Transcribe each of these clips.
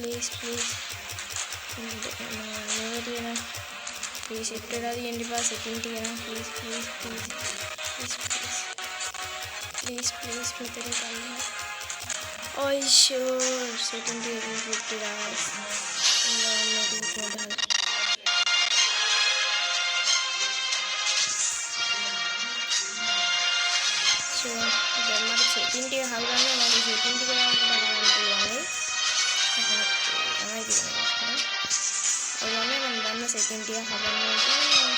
please please इतना दी इंडी पास setting ठीक है ना please मैं तेरे काम में ओह श्योर सेटिंग ठीक है 50 guys सेटिंग ठीक है हमारी सेटिंग ठीक है सेटिंग दिया खबर नहीं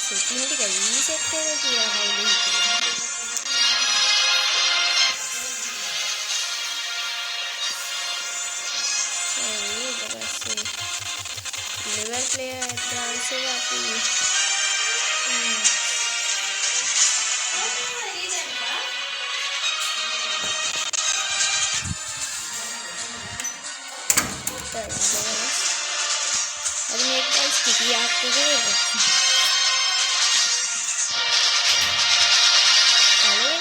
सेटिंग दी गई सेट किया हाईली लेवल प्लेयर से आती स्थिति आपको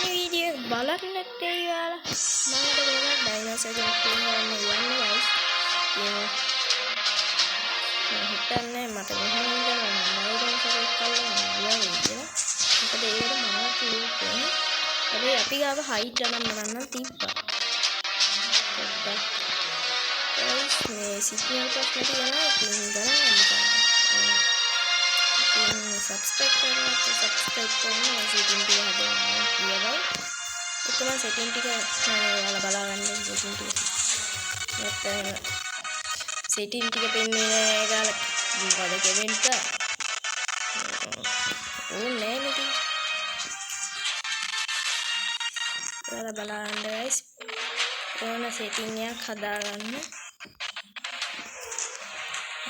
वीडियो बालक लगते ही वाला मांगा तो बोला डायनासोर जो खेलने वाले यार नहीं गाइस ये हिटर ने मत नहीं होगा ना डायनासोर कल ना वीडियो मतलब ये तो माना लूप है अरे अभी का हाइट जाना बनाना तीपा इसमें सीपीयू का क्या है ना सब्सक्राइब करना तो सब्सक्राइब करना सेटिंग की हद किया भाई तो मैं सेटिंग की वाला बला करने सेटिंग की मतलब सेटिंग की पेन में गाल बड़े के पेन का वो नहीं नहीं वाला बला करने गाइस वो ना सेटिंग या खदा करना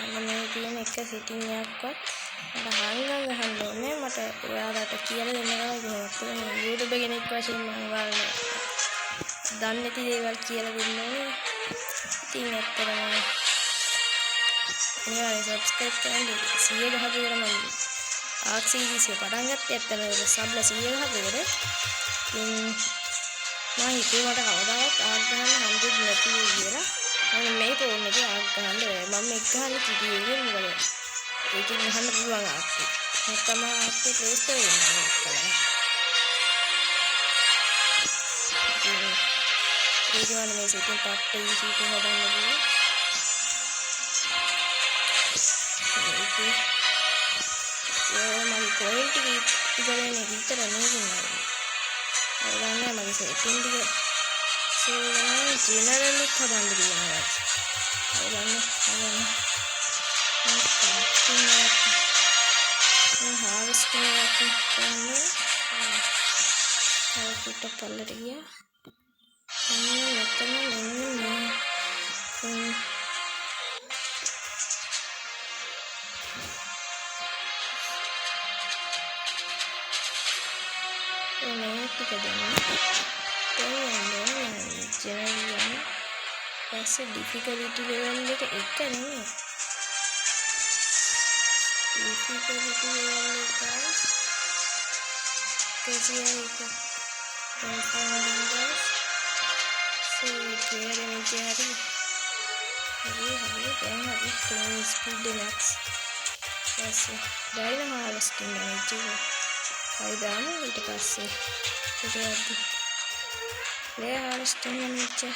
मैंने तीन एक का सेटिंग या को හංගන් ගහන්න ඕනේ මට ඔයාලට කියලා දෙන්න ගමන් කොහොමද YouTube එකේ කෙනෙක් වශයෙන් මම ඔයාලට දන්නේ නැති දේවල් කියලා දෙන්න ඕනේ. ඉතින් ඇත්තටම ඔයාලා subscribe කරන්න 100 ගහපු විතර මම ආක්සීජීසේ පටන් ගත්තේ ඇත්තටම සබ්ල 100 ගහපු විතර. ඉතින් මම හිතුවේ මට කවදාවත් ආක් ගහන්න හම්බෙන්නේ නැති කියලා. මම මේ ෆෝන් එකේ ආක් ගහන්න බෑ. මම එක ගහන්න කිව්වේ මොකද? लेकिन हम बुआ आपके तमा आपके प्लेस तो ये जो वाले में से तीन पार्ट पे इसी को हटाने लगी ये हमारी क्वालिटी की जगह ने की तरह नहीं बनाई और गाने हमारे से तीन दिए से जनरल लुक था बंद दिया और गाने harvesting aku karena kalau kita color ya ini metodenya ini kita jangan jangan ऐसे difficulty level लेके एक का नहीं है difficulty level guys कैसी है ये guys so here नीचे हरी हरी speed max ऐसे डायना harvesting नीचे फायदा है इट पास से इधर आती ले harvesting नीचे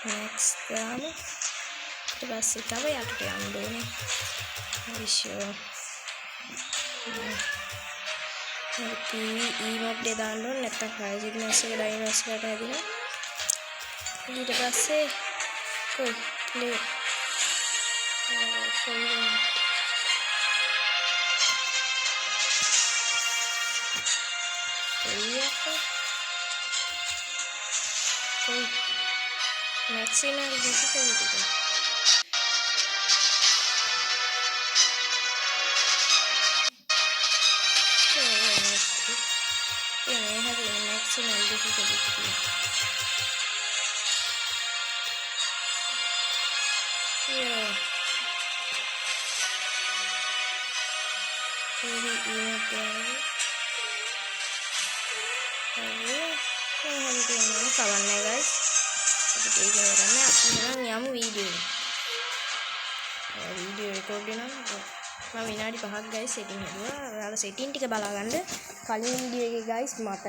next काम इट पास से तब यार क्या हम दोनों Sure. emote दे दांडो नेता प्राइजिक में से डायनोस का था दिया ये तो बस से कोई प्ले कोई कोई maximum difficulty maximum difficulty Yeah. Ini emote lagi. Hari ini mana kawannya guys? Seperti ini karena aku bilang nyamu video. Video recording මම විනාඩි 5ක් guys setting හදුවා. ඔයාලා setting ටික බලාගන්න. කලින් වීඩියෝ එකේ guys මට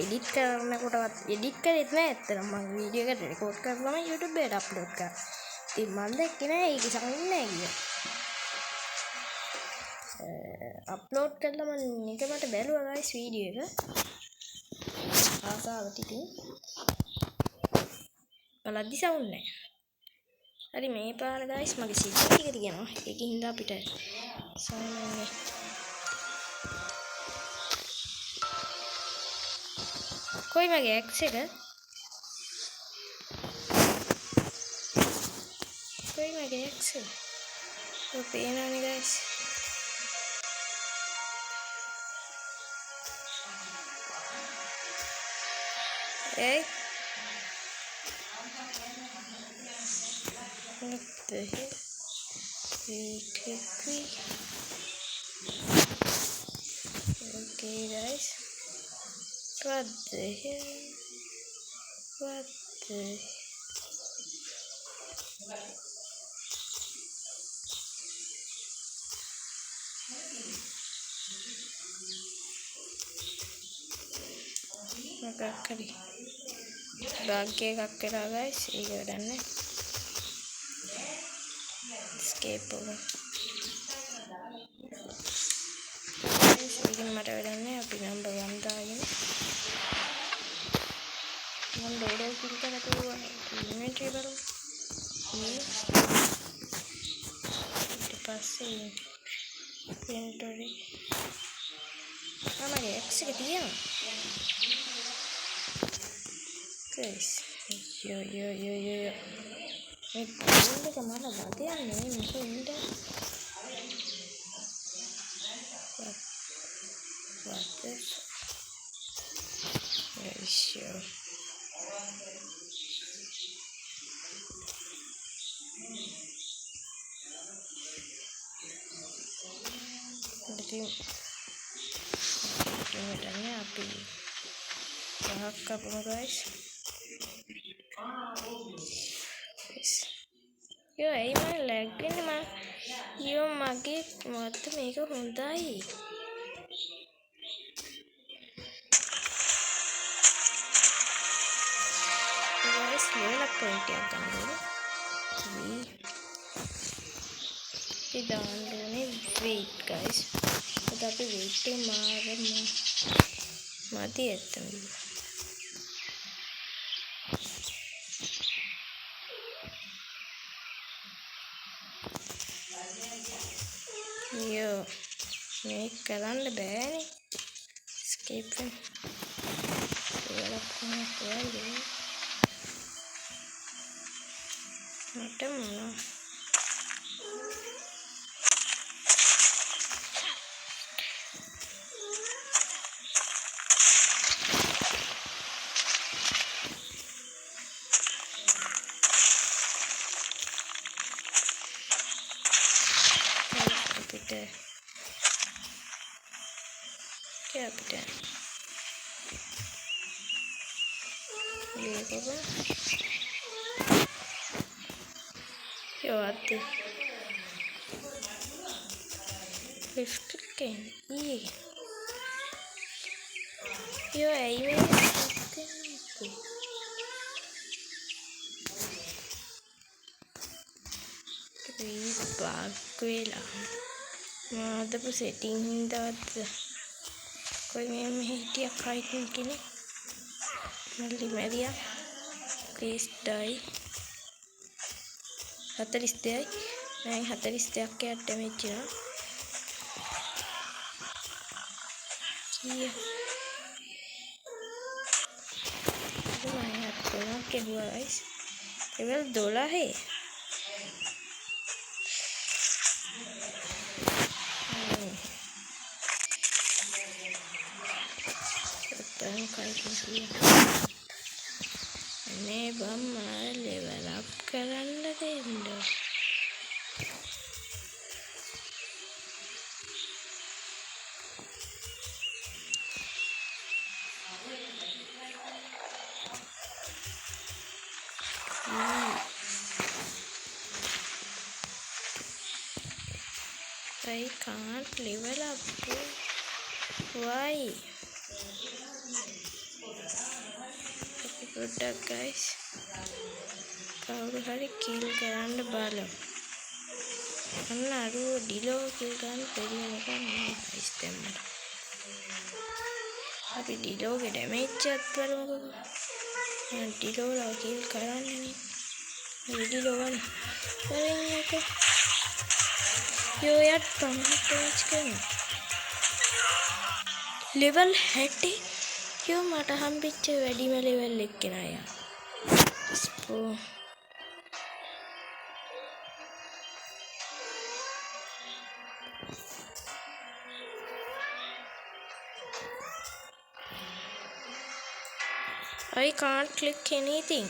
edit කරනකොටවත් edit කරෙත් නෑ ඇත්තටම. මම වීඩියෝ එකට record කරලා මම YouTube එකට upload කරා. ඉතින් මම දැක්කේ නෑ ඒක සමහරවිට නෑ කියලා. upload කරලා මම එක මට බැලුවා guys වීඩියෝ එක. ආසාවට ඉතින් බලද්දි sound නෑ. හරි මේ පාර guys මගේ සිග්නල් ටික තියෙනවා. ඒකින් හින්දා අපිට සාමාන්‍ය කොයි මගේ X එක කොයි මගේ X එක ඔය පේනවනේ guys. Hey, what the hell? Okay guys, what the hell? What the මොකක් හරි බග් එකක් කරා guys. ඒක වැඩන්නේ escape එක. ඒකෙන් මට වැඩන්නේ අපි number 1 දාගෙන මම loader fill කරලා තියුවා inventory බලමු. ඊට පස්සේ inventory මගේ X එක තියෙනවා guys. yo මේ බෝල් එක මම වදින්නේ මොකෙන්ද? what this ratio ini api bahaka apa guys. Yo ini mah lag ini mah yo mage mata meka hondai guys. level up point ya gannana ini දාන්නේ weight guys. අද අපි weight එක මාරම මදි ඇත්තම. yo මේක කරන්න බෑනේ. escape එක level up කරන්න මට මොනවා kita lihat apa yo ati lift kan iya yo ini bagwela ada setting hinda कोई मैं हिटिया फ्राइटन किने मल्ली मेरिया प्लीज डाई 42යි मैं 42ක් යට ඩැමේජ් වෙනවා කීය මම හත්තුනක් කෙරුවා guys level 12 මේ බම්මා level up කරන්න දෙන්න I can't level up. Why? Good luck, guys. කවුරු හරි kill කරන්න බලමු. අන්න අරුව ඩිලෝ kill ගන්න බැරි වෙනකන් guys දැම්මට. අපි ඩිලෝගේ damage එකත් බලමුකෝ. මම ඩිලෝලා kill කරන්නේ නේ. ඩිලෝ වල වලින් එක යෝ යට 50 damage කරනවා. level 60 යෝ මට හම්බෙච්ච වැඩිම level එක කෙනා යා. ස්පෝ I can't click anything.